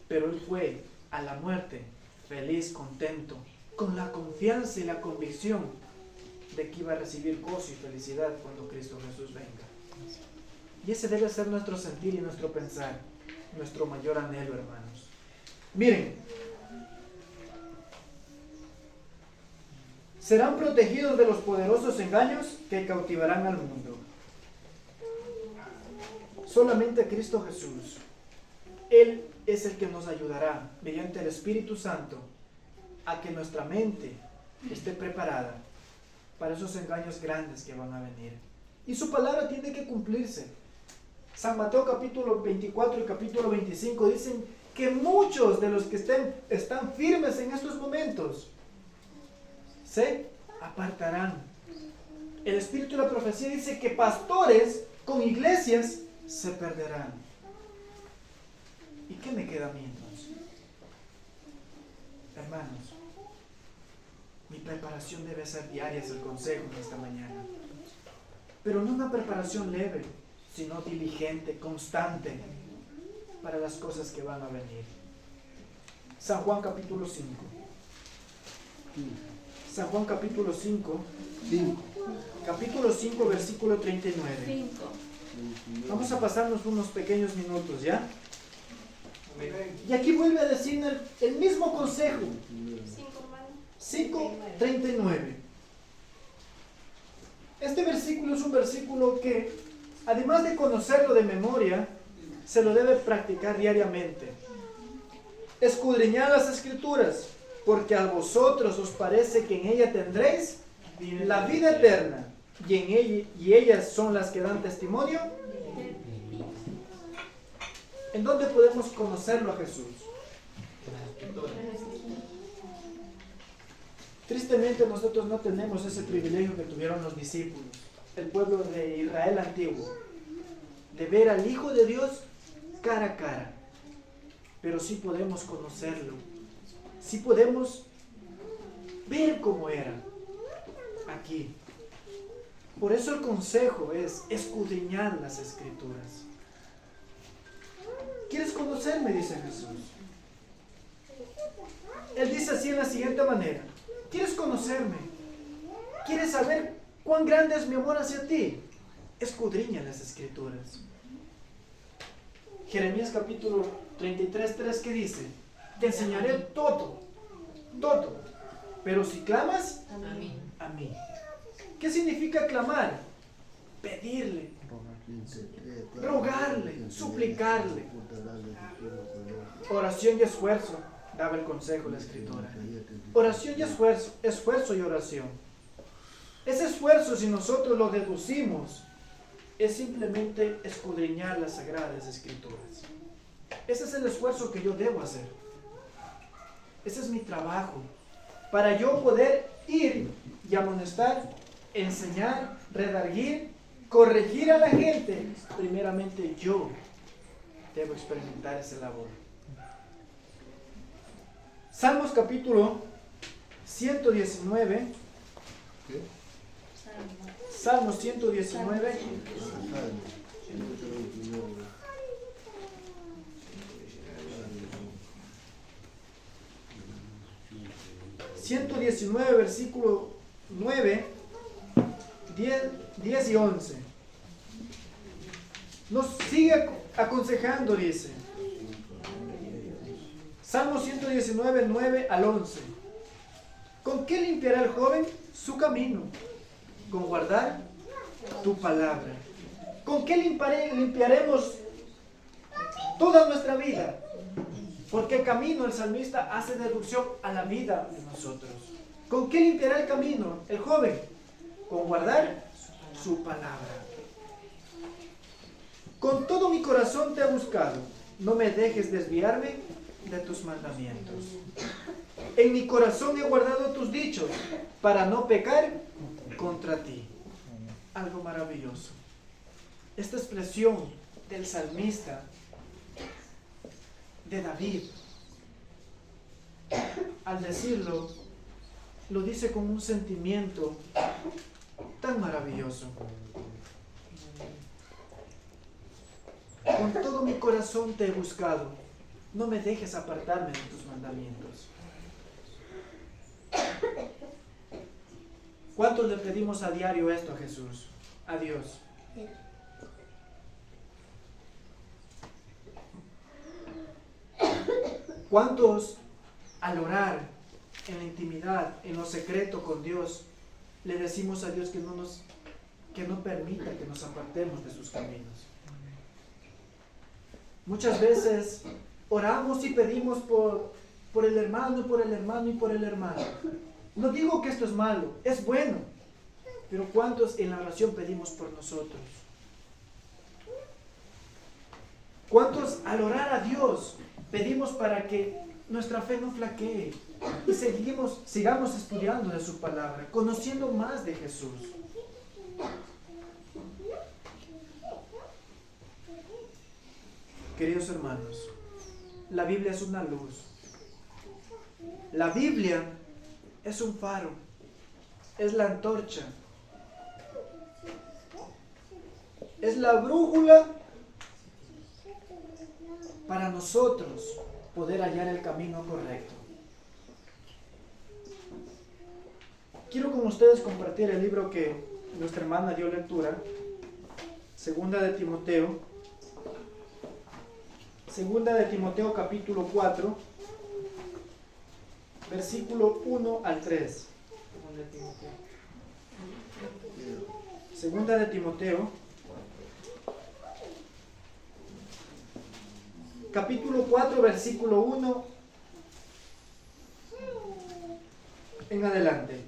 pero él fue a la muerte feliz, contento, con la confianza y la convicción de que iba a recibir gozo y felicidad cuando Cristo Jesús venga. Y ese debe ser nuestro sentir y nuestro pensar, nuestro mayor anhelo, hermanos. Miren, serán protegidos de los poderosos engaños que cautivarán al mundo. Solamente Cristo Jesús, Él es el que nos ayudará mediante el Espíritu Santo a que nuestra mente esté preparada para esos engaños grandes que van a venir. Y su palabra tiene que cumplirse. San Mateo capítulo 24 y capítulo 25 dicen que muchos de los que están firmes en estos momentos se apartarán. El Espíritu de la profecía dice que pastores con iglesias se perderán. ¿Y qué me queda a mí entonces? Hermanos, mi preparación preparación debe ser diaria, es el consejo en esta mañana. Pero no una preparación leve, sino diligente, constante, para las cosas que van a venir. San Juan capítulo 5. San Juan capítulo 5. Capítulo 5, versículo 39. Vamos a pasarnos unos pequeños minutos, ¿ya? Y aquí vuelve a decir el mismo consejo. 5:39. Este versículo es un versículo que, además de conocerlo de memoria, se lo debe practicar diariamente. Escudriñad las Escrituras, porque a vosotros os parece que en ella tendréis la vida eterna, y ellas son las que dan testimonio. ¿En dónde podemos conocerlo a Jesús? Tristemente nosotros no tenemos ese privilegio que tuvieron los discípulos, el pueblo de Israel antiguo, de ver al Hijo de Dios cara a cara. Pero sí podemos conocerlo, sí podemos ver cómo era aquí. Por eso el consejo es escudriñar las Escrituras. ¿Quieres conocerme?, dice Jesús. Él dice así en la siguiente manera: ¿quieres conocerme? ¿Quieres saber cuán grande es mi amor hacia ti? Escudriña las Escrituras. Jeremías capítulo 33:3, ¿qué dice? Te enseñaré todo, pero si clamas a mí. ¿Qué significa clamar? Pedirle, rogarle, suplicarle. Oración y esfuerzo, daba el consejo la Escritura. Oración y esfuerzo, esfuerzo y oración. Ese esfuerzo, si nosotros lo deducimos, es simplemente escudriñar las Sagradas Escrituras. Ese es el esfuerzo que yo debo hacer. Ese es mi trabajo, para yo poder ir y amonestar, enseñar, redarguir, corregir a la gente. Primeramente yo debo experimentar esa labor. Salmos capítulo 119. Salmos 119. 119, versículo 9, 10 y 11. Nos sigue aconsejando, dice. Salmo 119, 9 al 11. ¿Con qué limpiará el joven su camino? Con guardar tu palabra. ¿Con qué limpiaremos toda nuestra vida? Porque camino, el salmista hace deducción a la vida de nosotros. ¿Con qué limpiará el camino el joven? Con guardar su palabra. Con todo mi corazón te he buscado. No me dejes desviarme de tus mandamientos. En mi corazón he guardado tus dichos para no pecar contra ti. Algo maravilloso. Esta expresión del salmista, de David, al decirlo, lo dice con un sentimiento tan maravilloso. Con todo mi corazón te he buscado, no me dejes apartarme de tus mandamientos. ¿Cuántos le pedimos a diario esto a Jesús, a Dios? ¿Cuántos al orar en la intimidad, en lo secreto con Dios, le decimos a Dios que no permita que nos apartemos de sus caminos? Muchas veces oramos y pedimos por el hermano, por el hermano y por el hermano. No digo que esto es malo, es bueno, pero ¿cuántos en la oración pedimos por nosotros? ¿Cuántos al orar a Dios pedimos para que nuestra fe no flaquee y sigamos estudiando de su palabra, conociendo más de Jesús? Queridos hermanos, la Biblia es una luz. La Biblia es un faro. es la antorcha, es la brújula para nosotros poder hallar el camino correcto. Quiero con ustedes compartir el libro que nuestra hermana dio lectura, Segunda de Timoteo capítulo 4, versículo 1 al 3. Segunda de Timoteo capítulo 4, versículo 1 en adelante.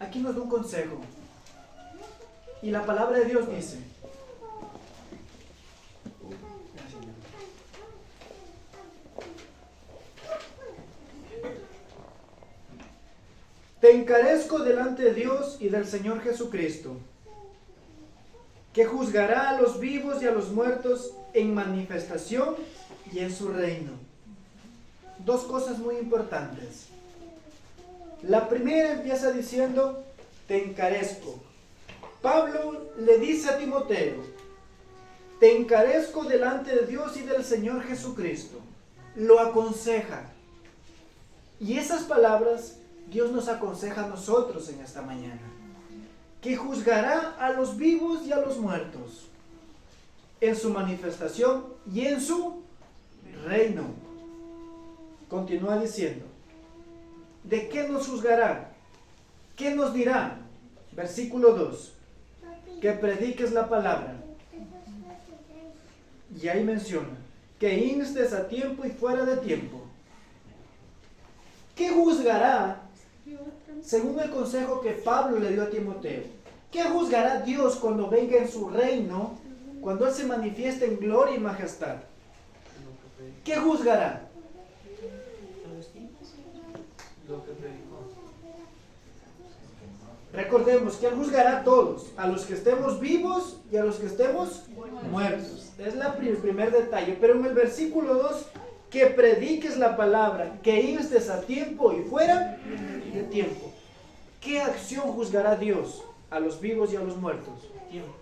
Aquí nos da un consejo. Y la palabra de Dios dice: te encarezco delante de Dios y del Señor Jesucristo, que juzgará a los vivos y a los muertos en manifestación y en su reino. Dos cosas muy importantes. La primera empieza diciendo: te encarezco. Pablo le dice a Timoteo: te encarezco delante de Dios y del Señor Jesucristo. Lo aconseja. Y esas palabras Dios nos aconseja a nosotros en esta mañana. Que juzgará a los vivos y a los muertos en su manifestación y en su reino. Continúa diciendo: ¿de qué nos juzgará? ¿Qué nos dirá? Versículo 2. Que prediques la palabra. Y ahí menciona: que instes a tiempo y fuera de tiempo. ¿Qué juzgará? Según el consejo que Pablo le dio a Timoteo, ¿qué juzgará Dios cuando venga en su reino, cuando Él se manifieste en gloria y majestad? ¿Qué juzgará? Lo que predicó. Recordemos que Él juzgará a todos, a los que estemos vivos y a los que estemos muertos. Es el primer detalle. Pero en el versículo 2, que prediques la palabra, que instes a tiempo y fuera de tiempo. ¿Qué acción juzgará Dios a los vivos y a los muertos? Tiempo.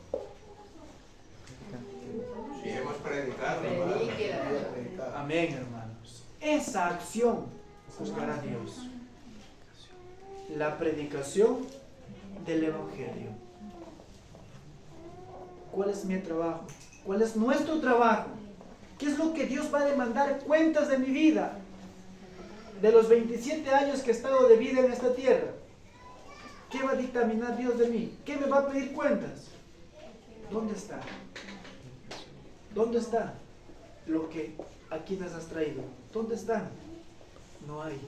Si hemos predicado. Amén, hermanos. Esa acción juzgará Dios. La predicación del Evangelio. ¿Cuál es mi trabajo? ¿Cuál es nuestro trabajo? ¿Qué es lo que Dios va a demandar cuentas de mi vida? De los 27 años que he estado de vida en esta tierra. ¿Qué va a dictaminar Dios de mí? ¿Qué me va a pedir cuentas? ¿Dónde está? ¿Dónde está lo que aquí nos has traído? ¿Dónde están? No hay.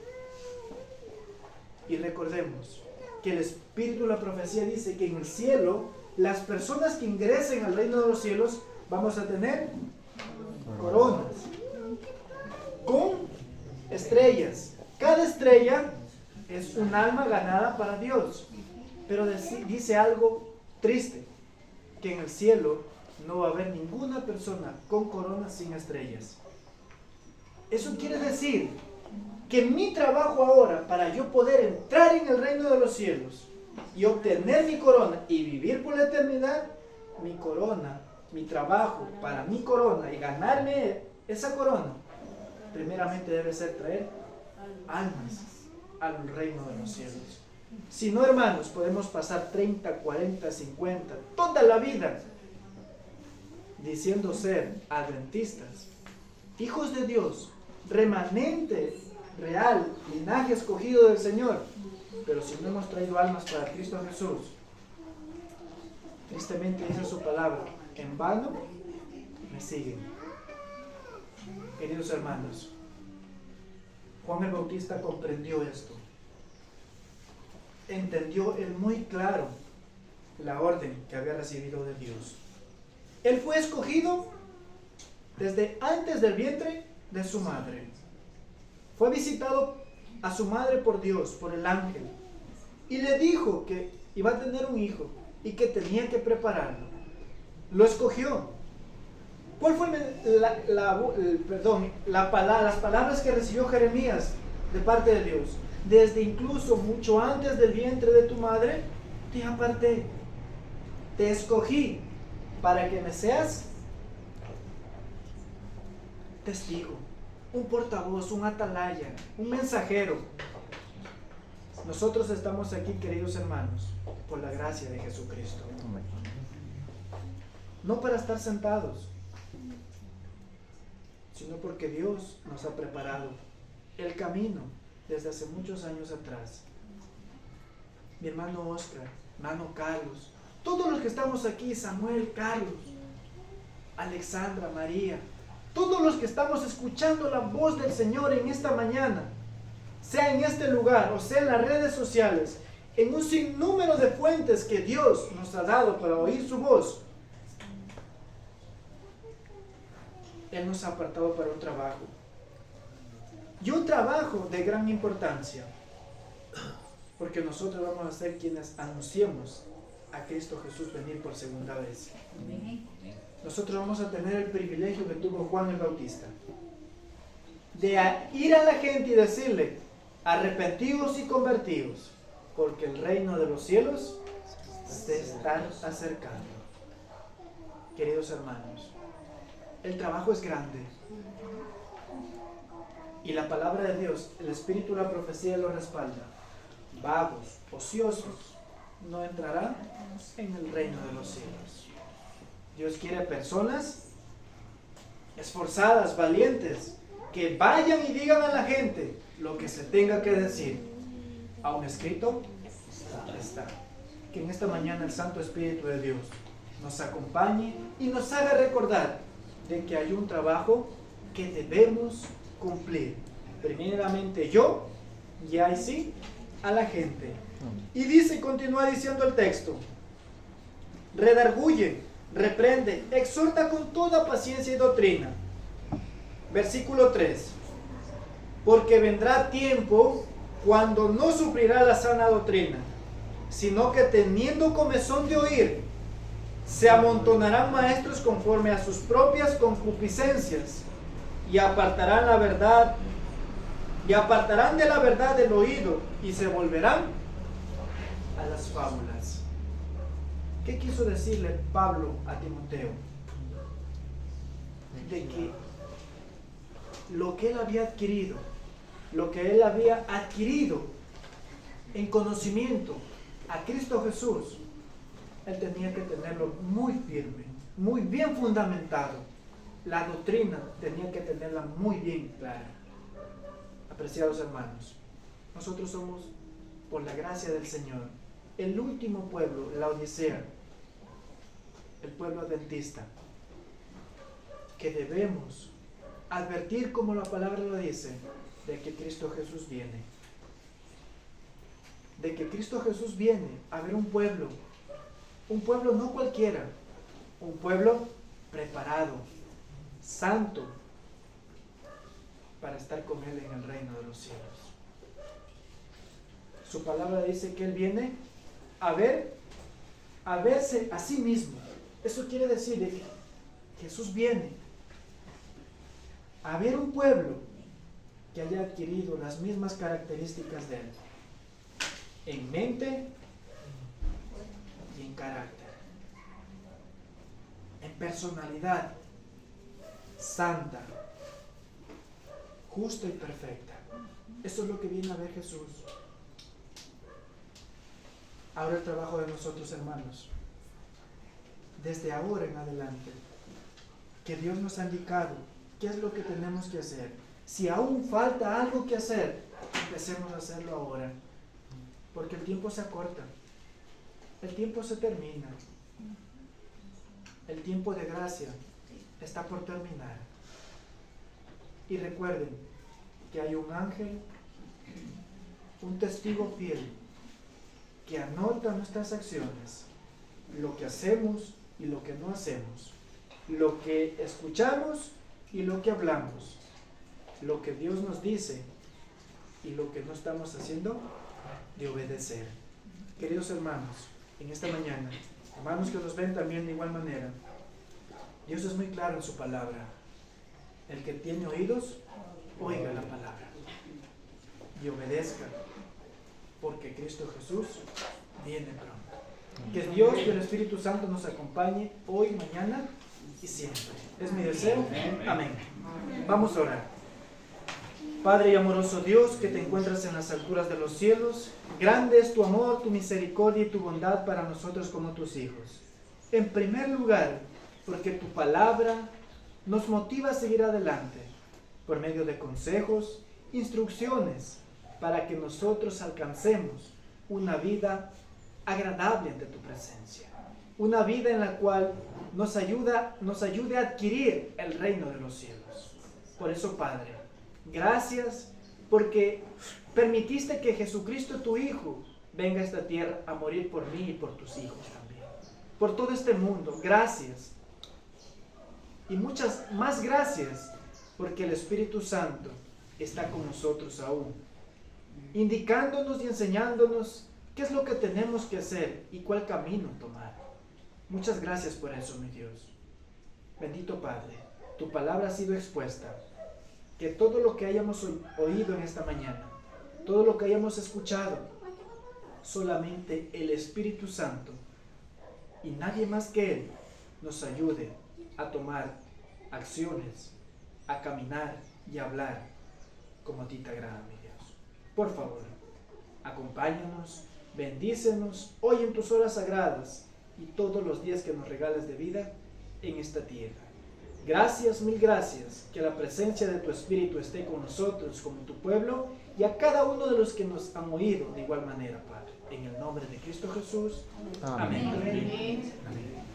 Y recordemos que el Espíritu de la profecía dice que en el cielo, las personas que ingresen al reino de los cielos, vamos a tener coronas con estrellas. Cada estrella es un alma ganada para Dios. Pero dice algo triste, que en el cielo no va a haber ninguna persona con corona sin estrellas. Eso quiere decir que mi trabajo ahora, para yo poder entrar en el reino de los cielos y obtener mi corona y vivir por la eternidad, mi corona, mi trabajo para mi corona y ganarme esa corona, primeramente debe ser traer almas al reino de los cielos. Si no, hermanos, podemos pasar 30, 40, 50, toda la vida diciendo ser adventistas, hijos de Dios, remanente real, linaje escogido del Señor, pero si no hemos traído almas para Cristo Jesús, tristemente dice su palabra: en vano me siguen. Queridos hermanos, Juan el Bautista comprendió esto. Entendió él muy claro la orden que había recibido de Dios. Él fue escogido desde antes del vientre de su madre. Fue visitado a su madre por Dios, por el ángel, y le dijo que iba a tener un hijo y que tenía que prepararlo. Lo escogió. ¿Cuál fue las palabras que recibió Jeremías de parte de Dios? desde incluso mucho antes del vientre de tu madre, te aparté, te escogí para que me seas testigo, un portavoz, un atalaya, un mensajero. Nosotros estamos aquí, queridos hermanos, por la gracia de Jesucristo. No para estar sentados, sino porque Dios nos ha preparado el camino desde hace muchos años atrás. Mi hermano Oscar, hermano Carlos, todos los que estamos aquí, Samuel, Carlos, Alexandra, María, todos los que estamos escuchando la voz del Señor en esta mañana, sea en este lugar o sea en las redes sociales, en un sinnúmero de fuentes que Dios nos ha dado para oír su voz, Él nos ha apartado para un trabajo. Y un trabajo de gran importancia, porque nosotros vamos a ser quienes anunciemos a Cristo Jesús venir por segunda vez. Nosotros vamos a tener el privilegio que tuvo Juan el Bautista, de ir a la gente y decirle: arrepentidos y convertidos, porque el reino de los cielos se está acercando. Queridos hermanos, el trabajo es grande. Y la palabra de Dios, el Espíritu de la profecía lo respalda. Vagos, ociosos, no entrarán en el reino de los cielos. Dios quiere personas esforzadas, valientes, que vayan y digan a la gente lo que se tenga que decir. Aún escrito está. Que en esta mañana el Santo Espíritu de Dios nos acompañe y nos haga recordar de que hay un trabajo que debemos cumplir. Primeramente yo, y ahí sí, a la gente. Y dice, continúa diciendo el texto: redarguye, reprende, exhorta con toda paciencia y doctrina. Versículo 3: porque vendrá tiempo cuando no sufrirá la sana doctrina, sino que teniendo comezón de oír, se amontonarán maestros conforme a sus propias concupiscencias, y apartarán de la verdad el oído, y se volverán a las fábulas. ¿Qué quiso decirle Pablo a Timoteo? De que lo que él había adquirido, en conocimiento a Cristo Jesús, él tenía que tenerlo muy firme, muy bien fundamentado. La doctrina tenía que tenerla muy bien clara. Apreciados hermanos, nosotros somos, por la gracia del Señor, el último pueblo, la Odisea, el pueblo adventista, que debemos advertir, como la palabra lo dice, de que Cristo Jesús viene. De que Cristo Jesús viene a ver un pueblo no cualquiera, un pueblo preparado, santo, para estar con Él en el reino de los cielos. Su palabra dice que Él viene a verse a sí mismo. Eso quiere decir que Jesús viene a ver un pueblo que haya adquirido las mismas características de Él, en mente y en carácter, en personalidad santa, justa y perfecta. Eso es lo que viene a ver Jesús. Ahora el trabajo de nosotros, hermanos, desde ahora en adelante, que Dios nos ha indicado qué es lo que tenemos que hacer. Si aún falta algo que hacer, empecemos a hacerlo ahora, porque el tiempo se acorta, el tiempo se termina, el tiempo de gracia está por terminar. Y recuerden que hay un ángel, un testigo fiel, que anota nuestras acciones, lo que hacemos y lo que no hacemos, lo que escuchamos y lo que hablamos, lo que Dios nos dice y lo que no estamos haciendo de obedecer. Queridos hermanos, en esta mañana, hermanos que nos ven también de igual manera, Dios es muy claro en su palabra. El que tiene oídos, oiga la palabra. y obedezca, porque Cristo Jesús viene pronto. Que Dios y el Espíritu Santo nos acompañe hoy, mañana y siempre. Es mi deseo. Amén. Vamos a orar. Padre y amoroso Dios, que te encuentras en las alturas de los cielos, grande es tu amor, tu misericordia y tu bondad para nosotros como tus hijos. En primer lugar, porque tu palabra nos motiva a seguir adelante, por medio de consejos, instrucciones, para que nosotros alcancemos una vida agradable ante tu presencia. Una vida en la cual nos ayude a adquirir el reino de los cielos. Por eso, Padre, gracias porque permitiste que Jesucristo, tu Hijo, venga a esta tierra a morir por mí y por tus hijos también. Por todo este mundo, gracias. Y muchas más gracias porque el Espíritu Santo está con nosotros aún, indicándonos y enseñándonos qué es lo que tenemos que hacer y cuál camino tomar. Muchas gracias por eso, mi Dios. Bendito Padre, tu palabra ha sido expuesta. Que todo lo que hayamos oído en esta mañana, todo lo que hayamos escuchado, solamente el Espíritu Santo y nadie más que Él nos ayude a tomar acciones, a caminar y a hablar como a ti te agrada, mi Dios. Por favor, acompáñanos, bendícenos hoy en tus horas sagradas y todos los días que nos regales de vida en esta tierra. Gracias, mil gracias, que la presencia de tu Espíritu esté con nosotros como tu pueblo y a cada uno de los que nos han oído de igual manera, Padre. En el nombre de Cristo Jesús. Amén. Amén. Amén.